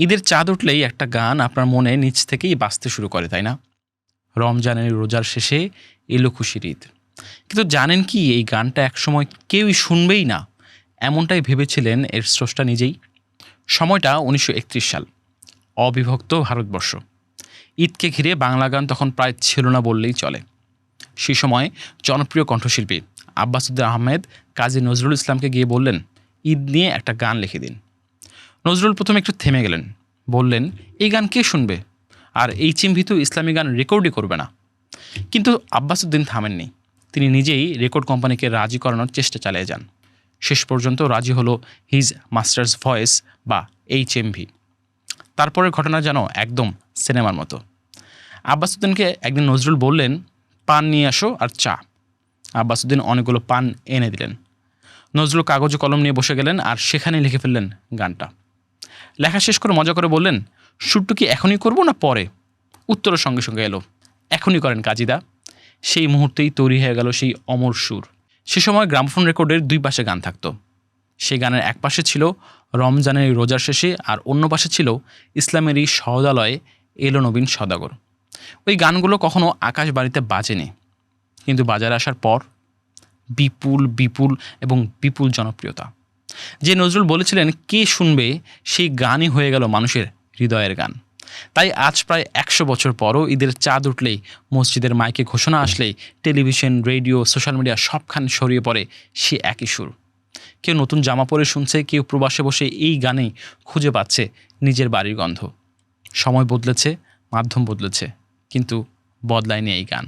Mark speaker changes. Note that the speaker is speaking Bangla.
Speaker 1: ঈদের চাঁদ উঠলেই একটা গান আপনার মনে নিজ থেকেই বাজতে শুরু করে, তাই না? রমজানের রোজার শেষে এলো খুশির ঈদ। কিন্তু জানেন কি, এই গানটা একসময় কেউই শুনবেই না, এমনটাই ভেবেছিলেন এর স্রষ্টা নিজেই। সময়টা ১৯৩১ সাল, অবিভক্ত ভারতবর্ষ। ঈদকে ঘিরে বাংলা গান তখন প্রায় ছিল না বললেই চলে। সেই সময় জনপ্রিয় কণ্ঠশিল্পী আব্বাসুদ্দিন আহমেদ কাজী নজরুল ইসলামকে গিয়ে বললেন, ঈদ নিয়ে একটা গান লিখে দিন। নজরুল প্রথমে একটু থেমে গেলেন, বললেন, এই গান কে শুনবে? আর এই চিহ্নিত ইসলামী গান রেকর্ডই করবে না। কিন্তু আব্বাসুদ্দিন থামেননি। তিনি নিজেই রেকর্ড কোম্পানিকে রাজি করানোর চেষ্টা চালিয়ে যান। শেষ পর্যন্ত রাজি হলো হিজ মাস্টার্স ভয়েস বা HMV। তারপরের ঘটনা যেন একদম সিনেমার মতো। আব্বাসুদ্দিনকে একদিন নজরুল বললেন, পান নিয়ে আসো আর চা। আব্বাসুদ্দিন অনেকগুলো পান এনে দিলেন। নজরুল কাগজ কলম নিয়ে বসে গেলেন আর সেখানেই লিখে ফেললেন গানটা। লেখা শেষ করে মজা করে বললেন, সুরটু কি এখনই করবো না পরে? উত্তরের সঙ্গে সঙ্গে এলো, এখনই করেন কাজীদা। সেই মুহূর্তেই তৈরি হয়ে গেল সেই অমর সুর। সে সময় গ্রামোফোন রেকর্ডের দুই পাশে গান থাকতো। সেই গানের এক পাশে ছিল রমজানের রোজার শেষে, আর অন্য পাশে ছিল ইসলামেরই সহদালয়ে এলো নবীন সদাগর। ওই গানগুলো কখনো আকাশবাণীতে বাজেনি, কিন্তু বাজারে আসার পর বিপুল বিপুল এবং বিপুল জনপ্রিয়তা। যে নজরুল বলেছিলেন কে শুনবে, সেই গানই হয়ে গেল মানুষের হৃদয়ের গান। তাই আজ প্রায় ১০০ বছর পরও ঈদের চাঁদ উঠলেই, মসজিদের মাইকে ঘোষণা আসলেই, টেলিভিশন, রেডিও, সোশ্যাল মিডিয়া সবখানে ছড়িয়ে পড়ে সে একই সুর। কেউ নতুন জামা পরে শুনছে, কেউ প্রবাসে বসে এই গানেই খুঁজে পাচ্ছে নিজের বাড়ির গন্ধ। সময় বদলেছে, মাধ্যম বদলেছে, কিন্তু বদলায়নি এই গান।